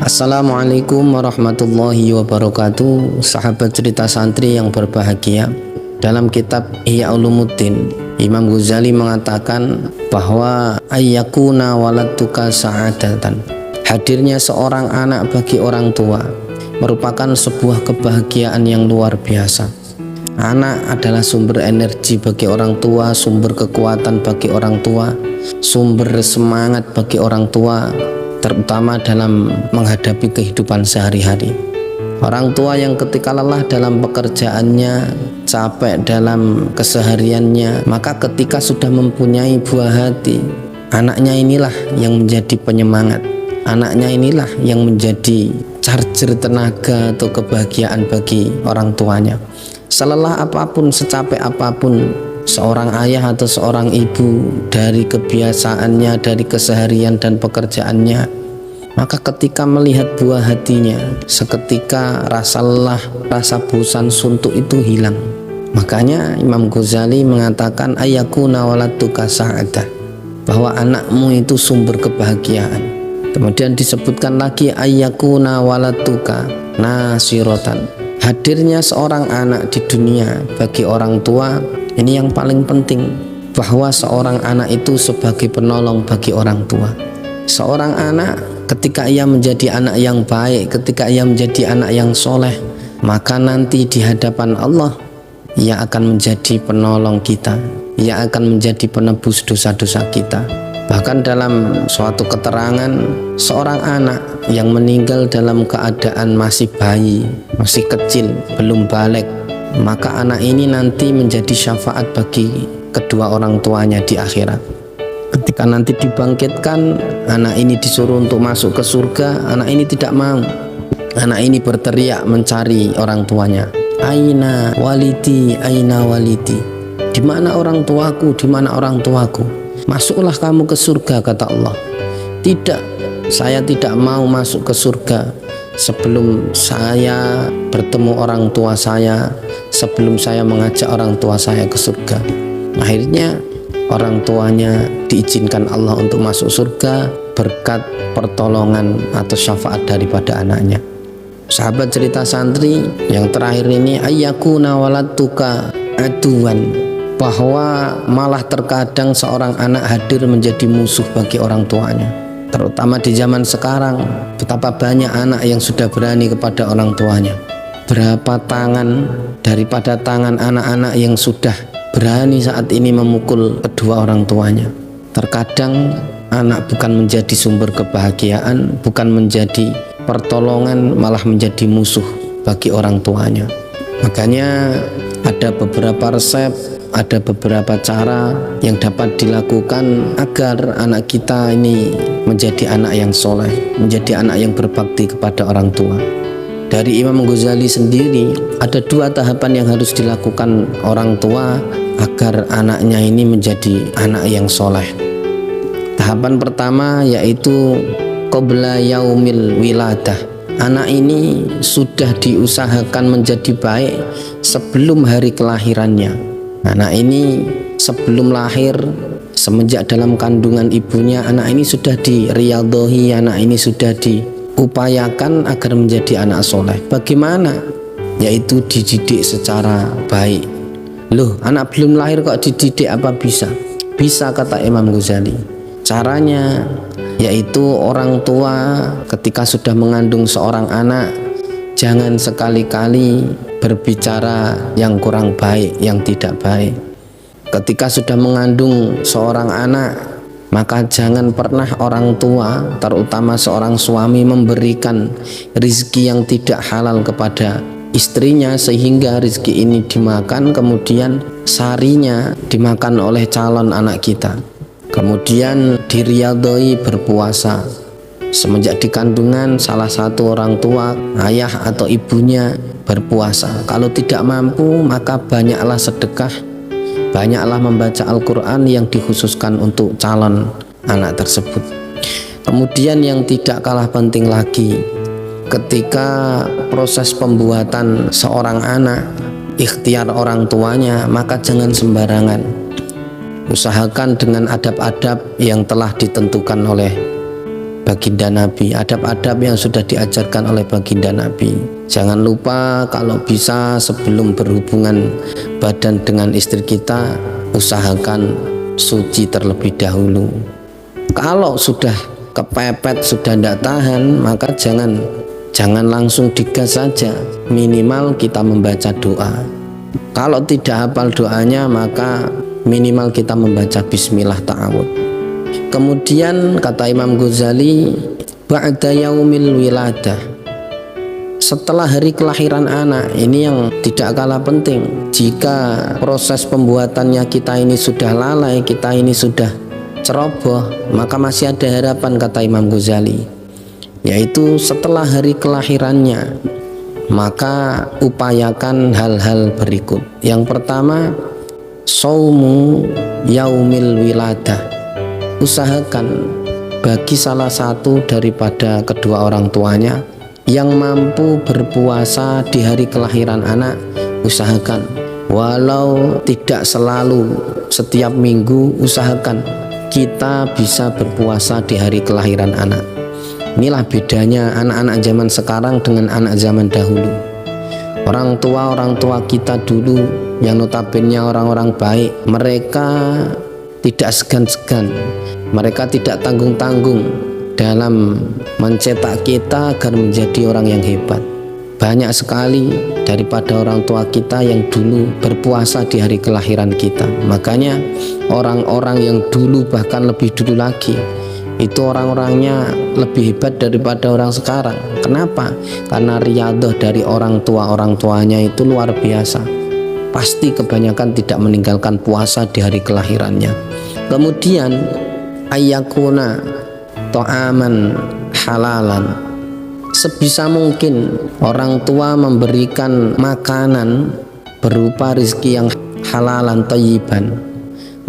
Assalamualaikum warahmatullahi wabarakatuh. Sahabat cerita santri yang berbahagia, dalam kitab Ihya Ulumuddin, Imam Ghazali mengatakan bahwa ayyakuna walatuka sa'adatan, hadirnya seorang anak bagi orang tua merupakan sebuah kebahagiaan yang luar biasa. Anak adalah sumber energi bagi orang tua, sumber kekuatan bagi orang tua, sumber semangat bagi orang tua, terutama dalam menghadapi kehidupan sehari-hari. Orang tua yang ketika lelah dalam pekerjaannya, capek dalam kesehariannya, maka ketika sudah mempunyai buah hati, anaknya inilah yang menjadi penyemangat, anaknya inilah yang menjadi charger tenaga atau kebahagiaan bagi orang tuanya. Selelah apapun, secapek apapun seorang ayah atau seorang ibu dari kebiasaannya, dari keseharian dan pekerjaannya, maka ketika melihat buah hatinya, seketika rasa lelah, rasa bosan, suntuk itu hilang. Makanya Imam Ghazali mengatakan ayyakuna walatuka sa'adah, bahwa anakmu itu sumber kebahagiaan. Kemudian disebutkan lagi ayyakuna walatuka nasirotan, hadirnya seorang anak di dunia bagi orang tua. Ini yang paling penting, bahwa seorang anak itu sebagai penolong bagi orang tua. Seorang anak ketika ia menjadi anak yang baik, ketika ia menjadi anak yang soleh, maka nanti di hadapan Allah ia akan menjadi penolong kita, ia akan menjadi penebus dosa-dosa kita. Bahkan dalam suatu keterangan, seorang anak yang meninggal dalam keadaan masih bayi, masih kecil, belum balik, maka anak ini nanti menjadi syafaat bagi kedua orang tuanya di akhirat. Ketika nanti dibangkitkan, anak ini disuruh untuk masuk ke surga, anak ini tidak mau. Anak ini berteriak mencari orang tuanya, aina walidi, aina walidi, di mana orang tuaku, di mana orang tuaku? Masuklah kamu ke surga, kata Allah. Tidak, saya tidak mau masuk ke surga sebelum saya bertemu orang tua saya, sebelum saya mengajak orang tua saya ke surga. Akhirnya orang tuanya diizinkan Allah untuk masuk surga berkat pertolongan atau syafaat daripada anaknya. Sahabat cerita santri yang terakhir ini, ayyakuna walatuka aduwan, bahwa malah terkadang seorang anak hadir menjadi musuh bagi orang tuanya. Terutama di zaman sekarang, betapa banyak anak yang sudah berani kepada orang tuanya. Berapa tangan daripada tangan anak-anak yang sudah berani saat ini memukul kedua orang tuanya. Terkadang anak bukan menjadi sumber kebahagiaan, bukan menjadi pertolongan, malah menjadi musuh bagi orang tuanya. Makanya ada beberapa resep, ada beberapa cara yang dapat dilakukan agar anak kita ini menjadi anak yang soleh, menjadi anak yang berbakti kepada orang tua. Dari Imam Ghazali sendiri, ada dua tahapan yang harus dilakukan orang tua agar anaknya ini menjadi anak yang soleh. Tahapan pertama yaitu qabla yaumil wiladah. Anak ini sudah diusahakan menjadi baik sebelum hari kelahirannya. Anak ini sebelum lahir, semenjak dalam kandungan ibunya, anak ini sudah diriyadhohi, anak ini sudah diupayakan agar menjadi anak soleh. Bagaimana? Yaitu dididik secara baik. Loh, anak belum lahir kok dididik, apa bisa? Bisa, kata Imam Ghazali. Caranya yaitu orang tua ketika sudah mengandung seorang anak, jangan sekali-kali berbicara yang kurang baik, yang tidak baik. Ketika sudah mengandung seorang anak, maka jangan pernah orang tua, terutama seorang suami, memberikan rizki yang tidak halal kepada istrinya, sehingga rizki ini dimakan, kemudian sarinya dimakan oleh calon anak kita. Kemudian diriyadhoi berpuasa. Semenjak di kandungan, salah satu orang tua, ayah atau ibunya berpuasa. Kalau tidak mampu, maka banyaklah sedekah, banyaklah membaca Al-Quran yang dikhususkan untuk calon anak tersebut. Kemudian yang tidak kalah penting lagi, ketika proses pembuatan seorang anak, ikhtiar orang tuanya, maka jangan sembarangan. Usahakan dengan adab-adab yang telah ditentukan oleh baginda Nabi, adab-adab yang sudah diajarkan oleh baginda Nabi. Jangan lupa kalau bisa sebelum berhubungan badan dengan istri kita, usahakan suci terlebih dahulu. Kalau sudah kepepet, sudah tidak tahan, maka jangan langsung digas saja. Minimal kita membaca doa. Kalau tidak hafal doanya, maka minimal kita membaca bismillah ta'awud. Kemudian kata Imam Ghazali, ba'da yaumil wiladah, setelah hari kelahiran anak, ini yang tidak kalah penting. Jika proses pembuatannya kita ini sudah lalai, kita ini sudah ceroboh, maka masih ada harapan kata Imam Ghazali, yaitu setelah hari kelahirannya, maka upayakan hal-hal berikut. Yang pertama, saumu yaumil wiladah. Usahakan bagi salah satu daripada kedua orang tuanya yang mampu berpuasa di hari kelahiran anak, usahakan walau tidak selalu setiap minggu, usahakan kita bisa berpuasa di hari kelahiran anak. Inilah bedanya anak-anak zaman sekarang dengan anak zaman dahulu. Orang tua kita dulu yang notabene orang-orang baik, mereka tidak segan-segan, mereka tidak tanggung-tanggung dalam mencetak kita agar menjadi orang yang hebat. Banyak sekali daripada orang tua kita yang dulu berpuasa di hari kelahiran kita. Makanya orang-orang yang dulu, bahkan lebih dulu lagi, itu orang-orangnya lebih hebat daripada orang sekarang. Kenapa? Karena riyadhah dari orang tuanya itu luar biasa. Pasti kebanyakan tidak meninggalkan puasa di hari kelahirannya. Kemudian ayyakuna ta'aman halalan, sebisa mungkin orang tua memberikan makanan berupa rezeki yang halalan thayyiban,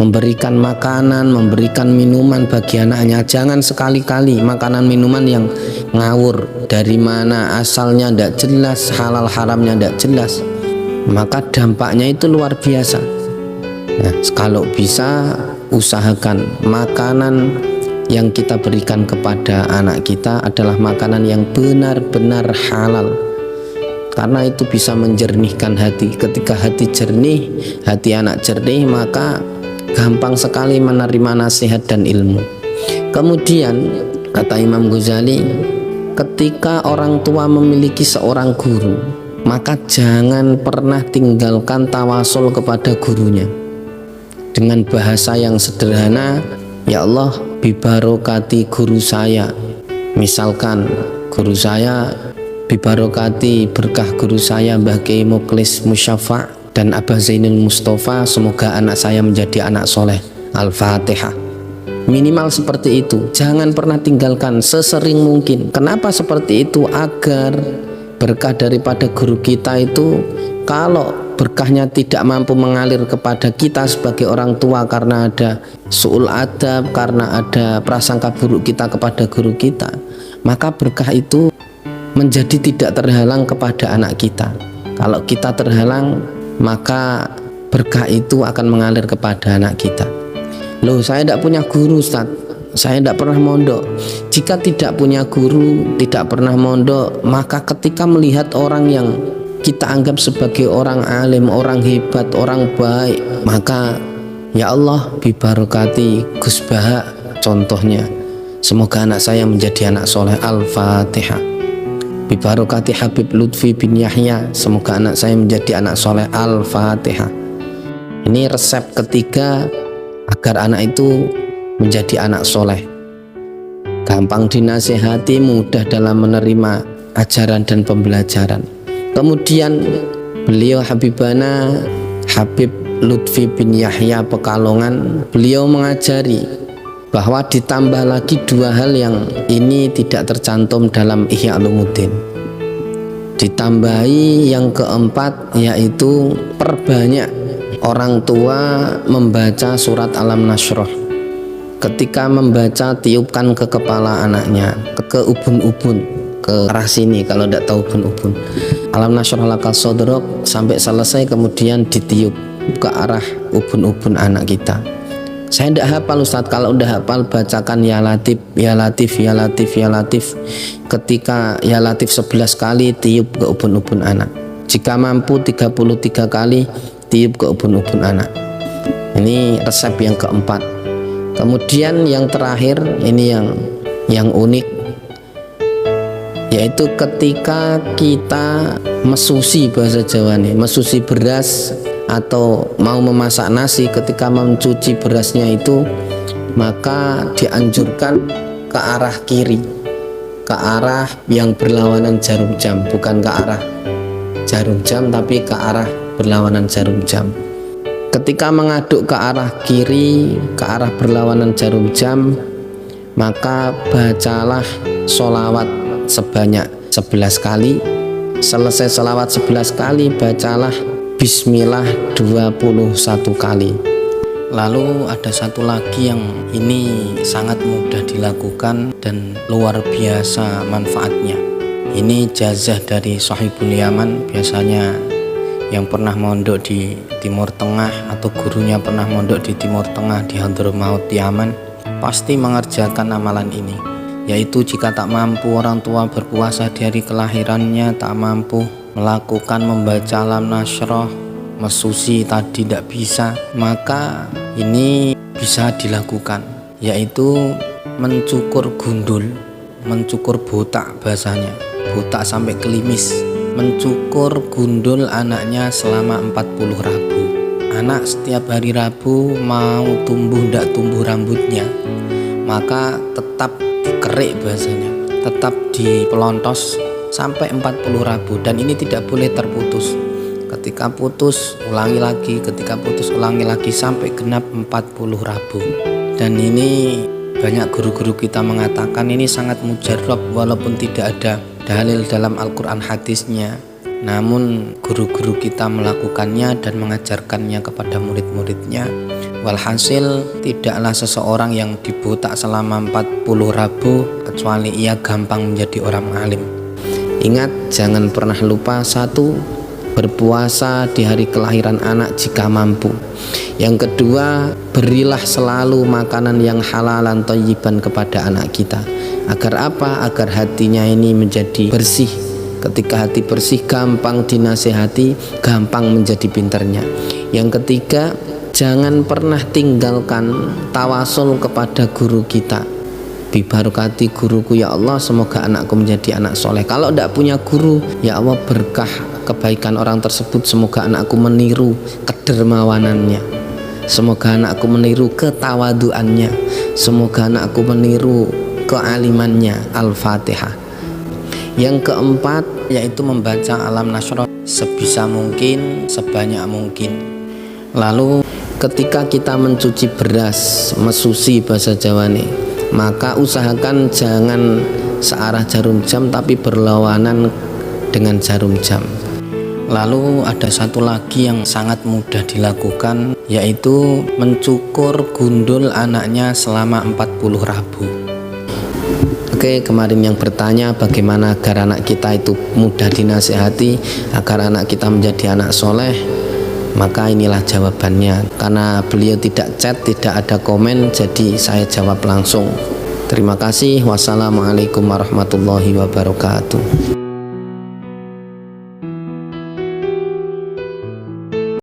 memberikan makanan, memberikan minuman bagi anaknya. Jangan sekali-kali makanan minuman yang ngawur, dari mana asalnya tidak jelas, halal haramnya tidak jelas, maka dampaknya itu luar biasa. Nah, kalau bisa usahakan makanan yang kita berikan kepada anak kita adalah makanan yang benar-benar halal, karena itu bisa menjernihkan hati. Ketika hati jernih, hati anak jernih, maka gampang sekali menerima nasihat dan ilmu. Kemudian kata Imam Ghazali, ketika orang tua memiliki seorang guru, maka jangan pernah tinggalkan tawasul kepada gurunya dengan bahasa yang sederhana. Ya Allah, bibarokati guru saya, misalkan guru saya, bibarokati berkah guru saya Mbah Kiai Mukhlis Musyafa' dan Abah Zainul Mustafa, semoga anak saya menjadi anak soleh. Al-Fatihah. Minimal seperti itu, jangan pernah tinggalkan sesering mungkin. Kenapa seperti itu? Agar berkah daripada guru kita itu, kalau berkahnya tidak mampu mengalir kepada kita sebagai orang tua karena ada su'ul adab, karena ada prasangka buruk kita kepada guru kita, maka berkah itu menjadi tidak terhalang kepada anak kita. Kalau kita terhalang, maka berkah itu akan mengalir kepada anak kita. Loh, saya tidak punya guru, Ustaz, saya tidak pernah mondok. Jika tidak punya guru, tidak pernah mondok, maka ketika melihat orang yang kita anggap sebagai orang alim, orang hebat, orang baik, maka ya Allah, bibarokati Gus Baha contohnya, semoga anak saya menjadi anak soleh. Al-Fatihah. Bibarokati Habib Lutfi bin Yahya, semoga anak saya menjadi anak soleh. Al-Fatihah. Ini resep ketiga agar anak itu menjadi anak soleh. Gampang dinasihati, mudah dalam menerima ajaran dan pembelajaran. Kemudian beliau Habibana Habib Lutfi bin Yahya Pekalongan, beliau mengajari bahwa ditambah lagi dua hal yang ini tidak tercantum dalam Ihya Ulumuddin. Ditambahi yang keempat, yaitu perbanyak orang tua membaca surat Alam Nasroh. Ketika membaca, tiupkan ke kepala anaknya, ke ubun-ubun, ke arah sini kalau tidak tahu ubun-ubun. Alam Nasroh laka sodrok sampai selesai, kemudian ditiup ke arah ubun-ubun anak kita. Saya tidak hafal Ustadz, kalau udah hafal bacakan ya latif, ya latif, ya latif, ya latif. Ketika ya latif 11 kali tiup ke ubun-ubun anak. Jika mampu 33 kali tiup ke ubun-ubun anak. Ini resep yang keempat. Kemudian yang terakhir ini yang unik, yaitu ketika kita mesusi, bahasa Jawa nih, mesusi beras atau mau memasak nasi, ketika mencuci berasnya itu maka dianjurkan ke arah kiri, ke arah yang berlawanan jarum jam, bukan ke arah jarum jam tapi ke arah berlawanan jarum jam. Ketika mengaduk ke arah kiri, ke arah berlawanan jarum jam, maka bacalah sholawat sebanyak 11 kali. Selesai sholawat 11 kali, bacalah Bismillah 21 kali. Lalu ada satu lagi yang ini sangat mudah dilakukan dan luar biasa manfaatnya. Ini jazah dari Sahibul Yaman. Biasanya yang pernah mondok di Timur Tengah atau gurunya pernah mondok di Timur Tengah di Hadramaut Yaman pasti mengerjakan amalan ini, yaitu jika tak mampu orang tua berpuasa di hari kelahirannya, tak mampu melakukan membaca alam nasroh, mesusi tadi tidak bisa, maka ini bisa dilakukan, yaitu mencukur gundul, mencukur botak, bahasanya botak sampai kelimis, mencukur gundul anaknya selama 40 Rabu. Anak setiap hari Rabu mau tumbuh tidak tumbuh rambutnya, maka tetap dikerik, bahasanya tetap dipelontos sampai 40 Rabu, dan ini tidak boleh terputus. Ketika putus ulangi lagi, ketika putus ulangi lagi sampai genap 40 Rabu. Dan ini banyak guru-guru kita mengatakan ini sangat mujarab, walaupun tidak ada dalil dalam Al-Quran hadisnya, namun guru-guru kita melakukannya dan mengajarkannya kepada murid-muridnya. Walhasil tidaklah seseorang yang dibotak selama 40 Rabu kecuali ia gampang menjadi orang alim. Ingat, jangan pernah lupa, satu, berpuasa di hari kelahiran anak jika mampu. Yang kedua, berilah selalu makanan yang halalan thayyiban kepada anak kita. Agar apa? Agar hatinya ini menjadi bersih. Ketika hati bersih, gampang dinasehati, gampang menjadi pinternya. Yang ketiga, jangan pernah tinggalkan tawasul kepada guru kita. Bibarokati guruku ya Allah, semoga anakku menjadi anak soleh. Kalau tidak punya guru, ya Allah berkah kebaikan orang tersebut, semoga anakku meniru kedermawanannya, semoga anakku meniru ketawaduannya, semoga anakku meniru kealimannya. Al-Fatihah. Yang keempat yaitu membaca alam nasroh sebisa mungkin, sebanyak mungkin. Lalu ketika kita mencuci beras, mesusi bahasa Jawa nih, maka usahakan jangan searah jarum jam tapi berlawanan dengan jarum jam. Lalu ada satu lagi yang sangat mudah dilakukan, yaitu mencukur gundul anaknya selama 40 Rabu. Oke, kemarin yang bertanya bagaimana agar anak kita itu mudah dinasihati, agar anak kita menjadi anak soleh, maka inilah jawabannya. Karena beliau tidak chat, tidak ada komen, jadi saya jawab langsung. Terima kasih. Wassalamualaikum warahmatullahi wabarakatuh.